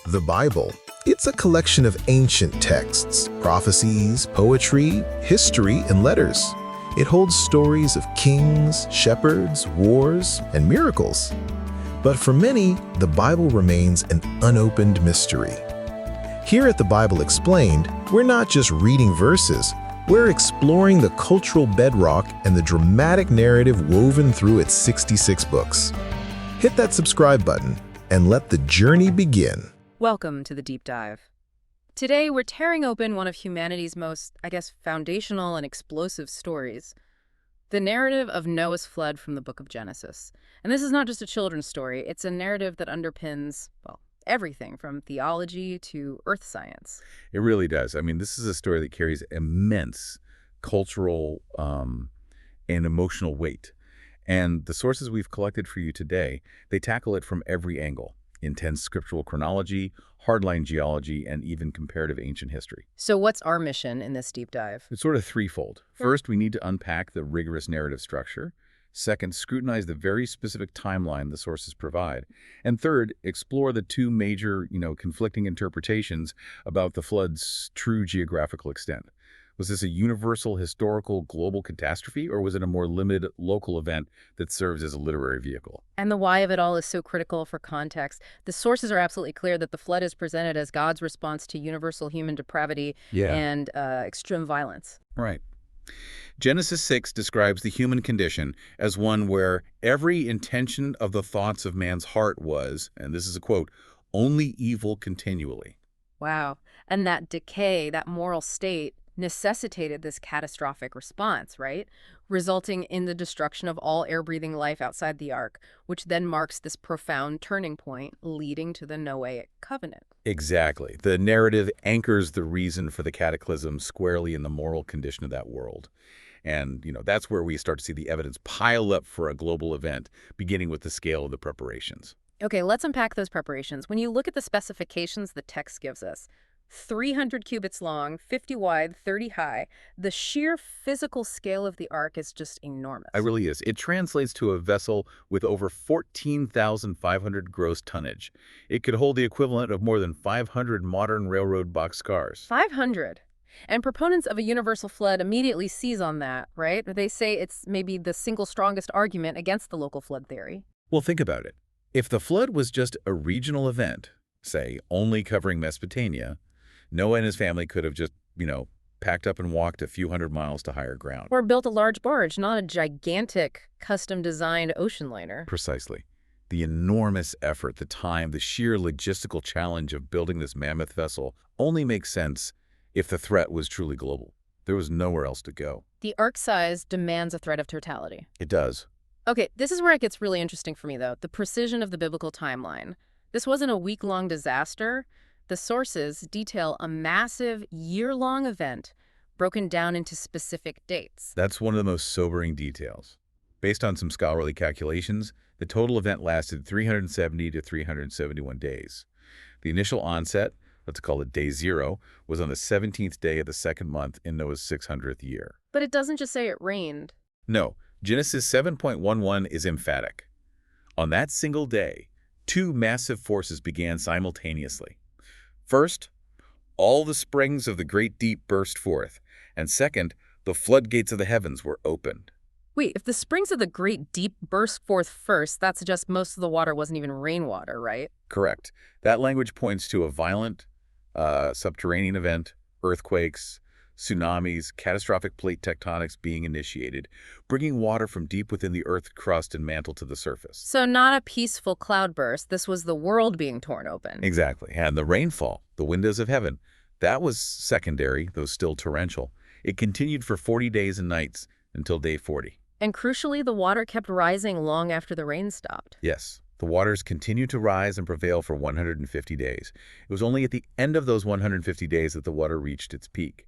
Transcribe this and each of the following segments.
The Bible. It's a collection of ancient texts, prophecies, poetry, history, and letters. It holds stories of kings, shepherds, wars, and miracles. But for many, the Bible remains an unopened mystery. Here at The Bible Explained, we're not just reading verses, we're exploring the cultural bedrock and the dramatic narrative woven through its 66 books. Hit that subscribe button and let the journey begin. Welcome to the Deep Dive. Today, we're tearing open one of humanity's most, foundational and explosive stories, the narrative of Noah's flood from the book of Genesis. And this is not just a children's story, it's a narrative that underpins, everything from theology to earth science. It really does. I mean, this is a story that carries immense cultural and emotional weight. And the sources we've collected for you today, they tackle it from every angle. Intense scriptural chronology, hardline geology, and even comparative ancient history. So what's our mission in this deep dive? It's sort of threefold. First, we need to unpack the rigorous narrative structure. Second, scrutinize the very specific timeline the sources provide. And third, explore the two major, conflicting interpretations about the flood's true geographical extent. Was this a universal, historical, global catastrophe, or was it a more limited local event that serves as a literary vehicle? And the why of it all is so critical for context. The sources are absolutely clear that the flood is presented as God's response to universal human depravity and extreme violence. Right. Genesis 6 describes the human condition as one where every intention of the thoughts of man's heart was, and this is a quote, only evil continually. Wow. And that decay, that moral state, necessitated this catastrophic response, right? Resulting in the destruction of all air-breathing life outside the ark, which then marks this profound turning point leading to the Noahic covenant. Exactly. The narrative anchors the reason for the cataclysm squarely in the moral condition of that world. And, that's where we start to see the evidence pile up for a global event, beginning with the scale of the preparations. Okay, let's unpack those preparations. When you look at the specifications the text gives us, 300 cubits long, 50 wide, 30 high. The sheer physical scale of the ark is just enormous. It really is. It translates to a vessel with over 14,500 gross tonnage. It could hold the equivalent of more than 500 modern railroad boxcars. 500. And proponents of a universal flood immediately seize on that, right? They say it's maybe the single strongest argument against the local flood theory. Well, think about it. If the flood was just a regional event, say, only covering Mesopotamia, Noah and his family could have just, packed up and walked a few hundred miles to higher ground. Or built a large barge, not a gigantic, custom-designed ocean liner. Precisely. The enormous effort, the time, the sheer logistical challenge of building this mammoth vessel only makes sense if the threat was truly global. There was nowhere else to go. The ark size demands a threat of totality. It does. Okay, this is where it gets really interesting for me, though. The precision of the biblical timeline. This wasn't a week-long disaster. The sources detail a massive, year-long event broken down into specific dates. That's one of the most sobering details. Based on some scholarly calculations, the total event lasted 370 to 371 days. The initial onset, let's call it day 0, was on the 17th day of the second month in Noah's 600th year. But it doesn't just say it rained. No, Genesis 7.11 is emphatic. On that single day, two massive forces began simultaneously. First, all the springs of the great deep burst forth, and second, the floodgates of the heavens were opened. Wait, if the springs of the great deep burst forth first, that suggests most of the water wasn't even rainwater, right? Correct. That language points to a violent subterranean event, earthquakes, tsunamis, catastrophic plate tectonics being initiated, bringing water from deep within the earth crust and mantle to the surface. So not a peaceful cloudburst. This was the world being torn open. Exactly. And the rainfall, the windows of heaven, that was secondary, though still torrential. It continued for 40 days and nights until day 40. And crucially, the water kept rising long after the rain stopped. Yes. The waters continued to rise and prevail for 150 days. It was only at the end of those 150 days that the water reached its peak.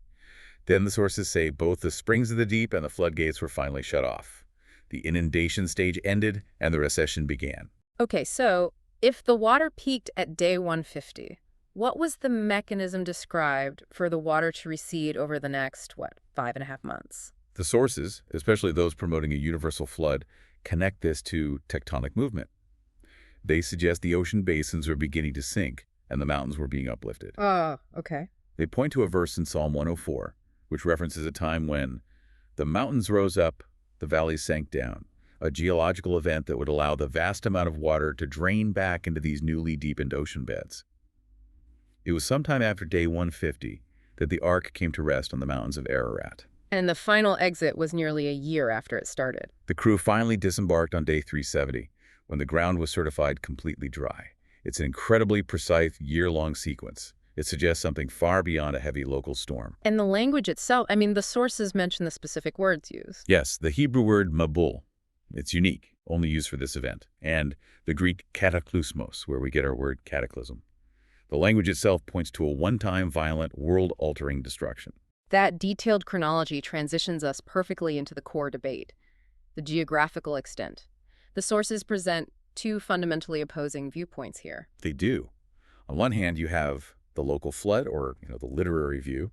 Then the sources say both the springs of the deep and the floodgates were finally shut off. The inundation stage ended and the recession began. Okay, so if the water peaked at day 150, what was the mechanism described for the water to recede over the next, 5.5 months? The sources, especially those promoting a universal flood, connect this to tectonic movement. They suggest the ocean basins are beginning to sink, and the mountains were being uplifted. Okay. They point to a verse in Psalm 104, which references a time when the mountains rose up, the valleys sank down, a geological event that would allow the vast amount of water to drain back into these newly deepened ocean beds. It was sometime after day 150 that the Ark came to rest on the mountains of Ararat. And the final exit was nearly a year after it started. The crew finally disembarked on day 370, when the ground was certified completely dry. It's an incredibly precise year-long sequence. It suggests something far beyond a heavy local storm. And the language itself, I mean, the sources mention the specific words used. Yes, the Hebrew word mabul. It's unique, only used for this event. And the Greek kataklysmos, where we get our word cataclysm. The language itself points to a one-time violent, world-altering destruction. That detailed chronology transitions us perfectly into the core debate, the geographical extent. The sources present two fundamentally opposing viewpoints here. They do. On one hand, you have the local flood, or the literary view.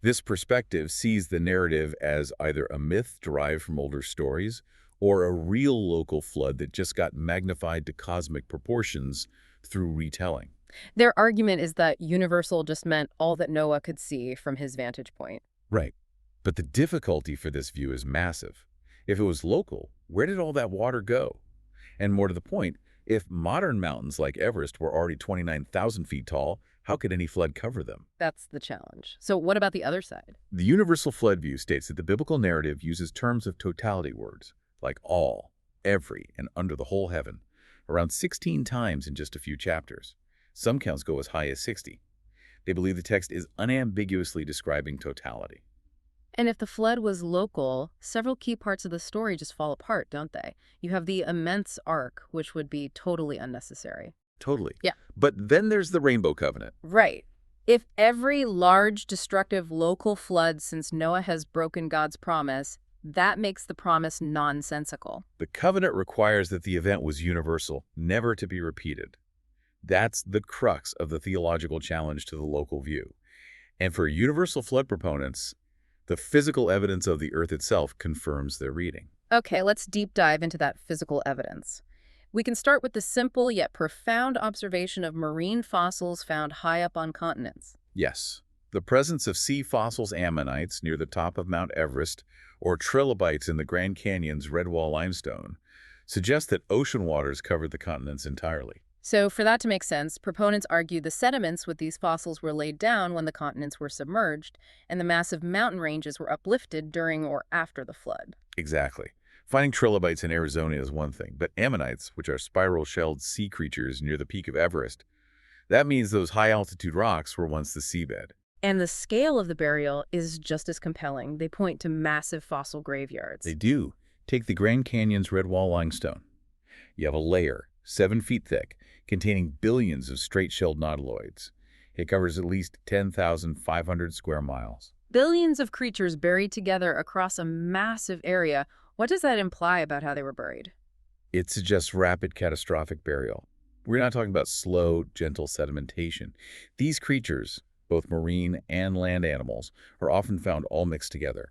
This perspective sees the narrative as either a myth derived from older stories or a real local flood that just got magnified to cosmic proportions through retelling. Their argument is that universal just meant all that Noah could see from his vantage point. Right. But the difficulty for this view is massive. If it was local, where did all that water go? And more to the point, if modern mountains like Everest were already 29,000 feet tall, how could any flood cover them? That's the challenge. So what about the other side? The universal flood view states that the biblical narrative uses terms of totality words, like all, every, and under the whole heaven, around 16 times in just a few chapters. Some counts go as high as 60. They believe the text is unambiguously describing totality. And if the flood was local, several key parts of the story just fall apart, don't they? You have the immense ark, which would be totally unnecessary. Totally. Yeah. But then there's the Rainbow Covenant. Right. If every large, destructive local flood since Noah has broken God's promise, that makes the promise nonsensical. The covenant requires that the event was universal, never to be repeated. That's the crux of the theological challenge to the local view. And for universal flood proponents, the physical evidence of the earth itself confirms their reading. Okay, let's deep dive into that physical evidence. We can start with the simple yet profound observation of marine fossils found high up on continents. Yes, the presence of sea fossils ammonites near the top of Mount Everest or trilobites in the Grand Canyon's Redwall limestone suggests that ocean waters covered the continents entirely. So for that to make sense, proponents argue the sediments with these fossils were laid down when the continents were submerged, and the massive mountain ranges were uplifted during or after the flood. Exactly. Finding trilobites in Arizona is one thing, but ammonites, which are spiral-shelled sea creatures near the peak of Everest, that means those high-altitude rocks were once the seabed. And the scale of the burial is just as compelling. They point to massive fossil graveyards. They do. Take the Grand Canyon's Redwall limestone. You have a layer, 7 feet thick, containing billions of straight-shelled nautiloids. It covers at least 10,500 square miles. Billions of creatures buried together across a massive area. What does that imply about how they were buried? It suggests rapid, catastrophic burial. We're not talking about slow, gentle sedimentation. These creatures, both marine and land animals, are often found all mixed together.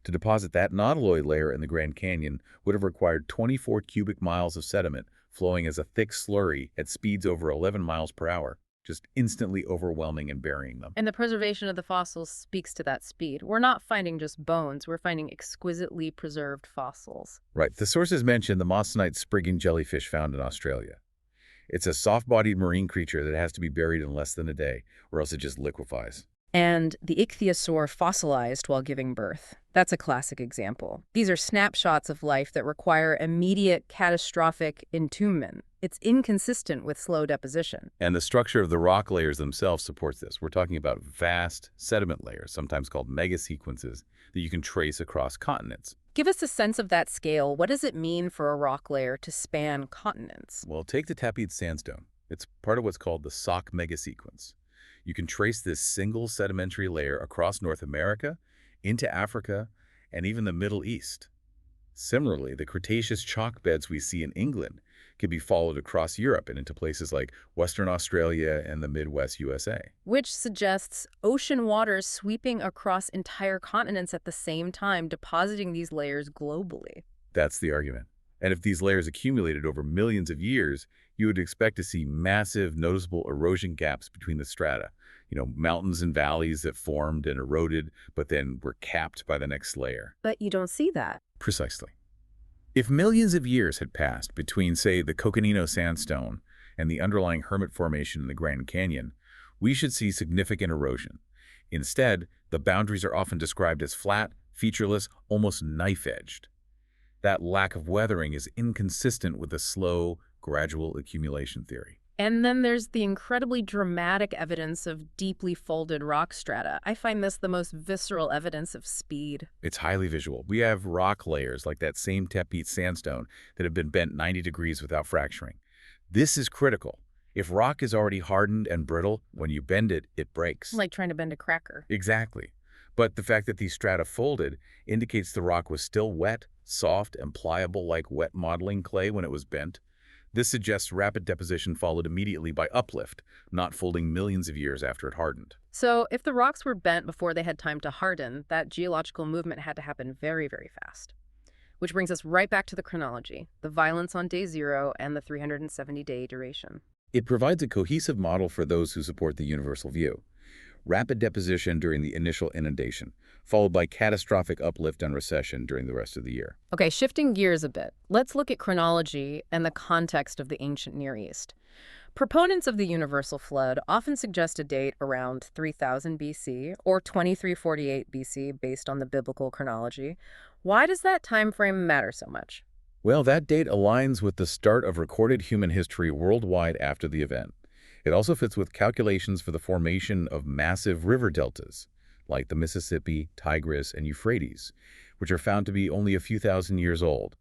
To deposit that nautiloid layer in the Grand Canyon would have required 24 cubic miles of sediment flowing as a thick slurry at speeds over 11 miles per hour, just instantly overwhelming and burying them. And the preservation of the fossils speaks to that speed. We're not finding just bones, we're finding exquisitely preserved fossils. Right. The sources mention the mossonite sprigging jellyfish found in Australia. It's a soft-bodied marine creature that has to be buried in less than a day, or else it just liquefies. And the ichthyosaur fossilized while giving birth. That's a classic example. These are snapshots of life that require immediate, catastrophic entombment. It's inconsistent with slow deposition. And the structure of the rock layers themselves supports this. We're talking about vast sediment layers, sometimes called megasequences, that you can trace across continents. Give us a sense of that scale. What does it mean for a rock layer to span continents? Well, take the Tapete sandstone. It's part of what's called the Sauk megasequence. You can trace this single sedimentary layer across North America, into Africa, and even the Middle East. Similarly, the Cretaceous chalk beds we see in England can be followed across Europe and into places like Western Australia and the Midwest USA. Which suggests ocean waters sweeping across entire continents at the same time, depositing these layers globally. That's the argument. And if these layers accumulated over millions of years, you would expect to see massive, noticeable erosion gaps between the strata. Mountains and valleys that formed and eroded, but then were capped by the next layer. But you don't see that. Precisely. If millions of years had passed between, say, the Coconino Sandstone and the underlying Hermit Formation in the Grand Canyon, we should see significant erosion. Instead, the boundaries are often described as flat, featureless, almost knife-edged. That lack of weathering is inconsistent with the slow, gradual accumulation theory. And then there's the incredibly dramatic evidence of deeply folded rock strata. I find this the most visceral evidence of speed. It's highly visual. We have rock layers like that same Tepete sandstone that have been bent 90 degrees without fracturing. This is critical. If rock is already hardened and brittle, when you bend it, it breaks. Like trying to bend a cracker. Exactly. But the fact that these strata folded indicates the rock was still wet, soft, and pliable like wet modeling clay when it was bent. This suggests rapid deposition followed immediately by uplift, not folding millions of years after it hardened. So if the rocks were bent before they had time to harden, that geological movement had to happen very, very fast. Which brings us right back to the chronology, the violence on day 0 and the 370-day duration. It provides a cohesive model for those who support the universal view. Rapid deposition during the initial inundation, followed by catastrophic uplift and recession during the rest of the year. Okay, shifting gears a bit, let's look at chronology and the context of the ancient Near East. Proponents of the universal flood often suggest a date around 3000 BC or 2348 BC based on the biblical chronology. Why does that time frame matter so much? Well, that date aligns with the start of recorded human history worldwide after the event. It also fits with calculations for the formation of massive river deltas, like the Mississippi, Tigris, and Euphrates, which are found to be only a few thousand years old.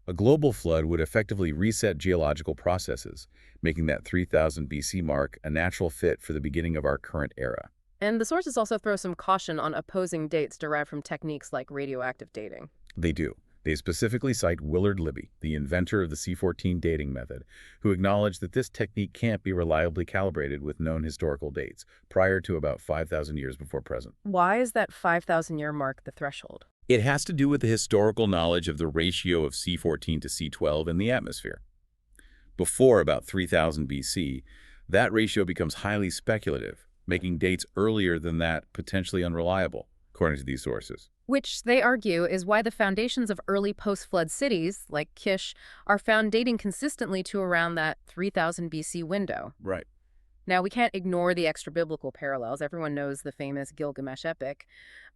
A global flood would effectively reset geological processes, making that 3000 BC mark a natural fit for the beginning of our current era. And the sources also throw some caution on opposing dates derived from techniques like radioactive dating. They do. They specifically cite Willard Libby, the inventor of the C14 dating method, who acknowledged that this technique can't be reliably calibrated with known historical dates prior to about 5,000 years before present. Why is that 5,000-year mark the threshold? It has to do with the historical knowledge of the ratio of C14 to C12 in the atmosphere. Before about 3000 BC, that ratio becomes highly speculative, making dates earlier than that potentially unreliable, according to these sources. Which, they argue, is why the foundations of early post-flood cities, like Kish, are found dating consistently to around that 3000 BC window. Right. Now, we can't ignore the extra-biblical parallels. Everyone knows the famous Gilgamesh epic.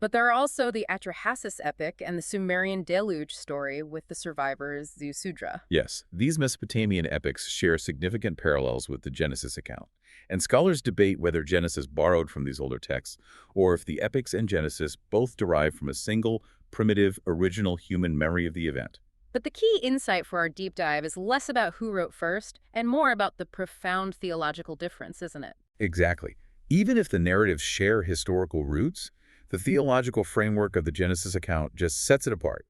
But there are also the Atrahasis epic and the Sumerian deluge story with the survivors Ziusudra. Yes, these Mesopotamian epics share significant parallels with the Genesis account. And scholars debate whether Genesis borrowed from these older texts, or if the epics and Genesis both derive from a single, primitive, original human memory of the event. But the key insight for our deep dive is less about who wrote first and more about the profound theological difference, isn't it? Exactly. Even if the narratives share historical roots, the theological framework of the Genesis account just sets it apart.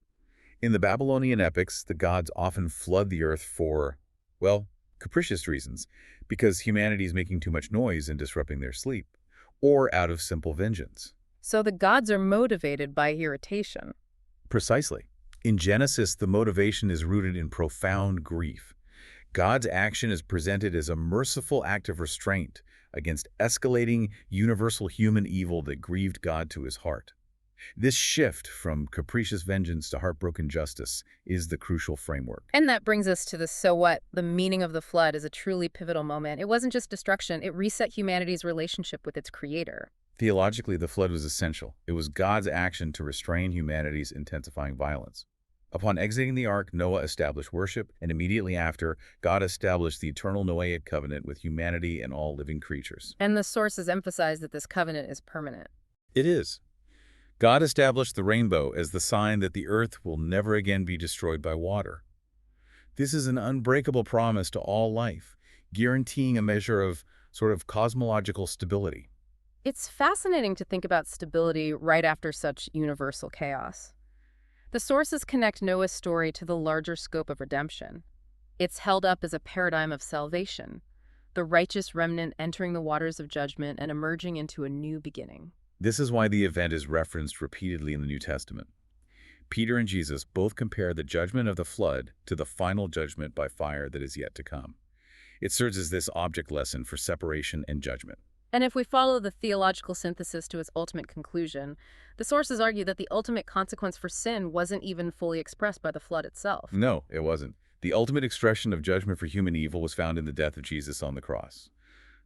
In the Babylonian epics, the gods often flood the earth for, well, capricious reasons, because humanity is making too much noise and disrupting their sleep, or out of simple vengeance. So the gods are motivated by irritation. Precisely. In Genesis, the motivation is rooted in profound grief. God's action is presented as a merciful act of restraint against escalating universal human evil that grieved God to his heart. This shift from capricious vengeance to heartbroken justice is the crucial framework. And that brings us to the so what. The meaning of the flood is a truly pivotal moment. It wasn't just destruction, it reset humanity's relationship with its creator. Theologically, the flood was essential. It was God's action to restrain humanity's intensifying violence. Upon exiting the ark, Noah established worship, and immediately after, God established the eternal Noahic covenant with humanity and all living creatures. And the sources emphasize that this covenant is permanent. It is. God established the rainbow as the sign that the earth will never again be destroyed by water. This is an unbreakable promise to all life, guaranteeing a measure of sort of cosmological stability. It's fascinating to think about stability right after such universal chaos. The sources connect Noah's story to the larger scope of redemption. It's held up as a paradigm of salvation, the righteous remnant entering the waters of judgment and emerging into a new beginning. This is why the event is referenced repeatedly in the New Testament. Peter and Jesus both compare the judgment of the flood to the final judgment by fire that is yet to come. It serves as this object lesson for separation and judgment. And if we follow the theological synthesis to its ultimate conclusion, the sources argue that the ultimate consequence for sin wasn't even fully expressed by the flood itself. No, it wasn't. The ultimate expression of judgment for human evil was found in the death of Jesus on the cross.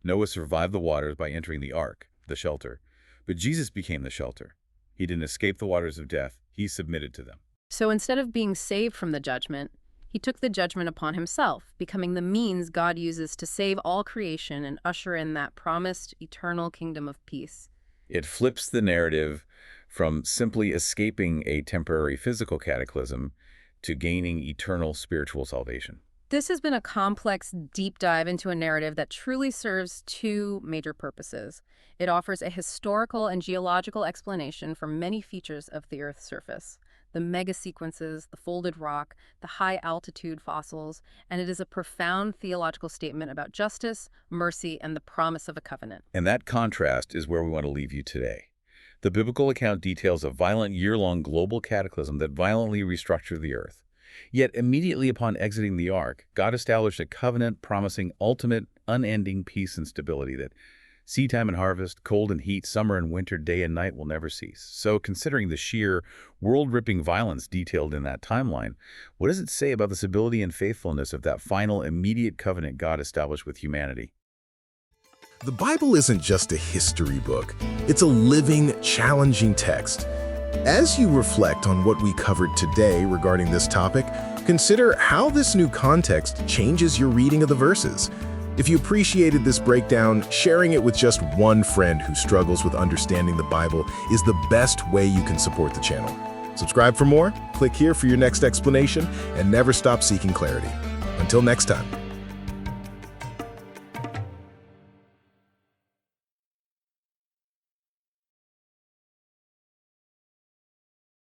Noah survived the waters by entering the ark, the shelter, but Jesus became the shelter. He didn't escape the waters of death, he submitted to them. So instead of being saved from the judgment, he took the judgment upon himself, becoming the means God uses to save all creation and usher in that promised eternal kingdom of peace. It flips the narrative from simply escaping a temporary physical cataclysm to gaining eternal spiritual salvation. This has been a complex, deep dive into a narrative that truly serves two major purposes. It offers a historical and geological explanation for many features of the Earth's surface, the mega sequences, the folded rock, the high-altitude fossils, and it is a profound theological statement about justice, mercy, and the promise of a covenant. And that contrast is where we want to leave you today. The biblical account details a violent year-long global cataclysm that violently restructured the Earth. Yet immediately upon exiting the ark, God established a covenant promising ultimate, unending peace and stability that seedtime and harvest, cold and heat, summer and winter, day and night will never cease. So considering the sheer, world-ripping violence detailed in that timeline, what does it say about the stability and faithfulness of that final, immediate covenant God established with humanity? The Bible isn't just a history book. It's a living, challenging text. As you reflect on what we covered today regarding this topic, consider how this new context changes your reading of the verses. If you appreciated this breakdown, sharing it with just one friend who struggles with understanding the Bible is the best way you can support the channel. Subscribe for more, click here for your next explanation, and never stop seeking clarity. Until next time.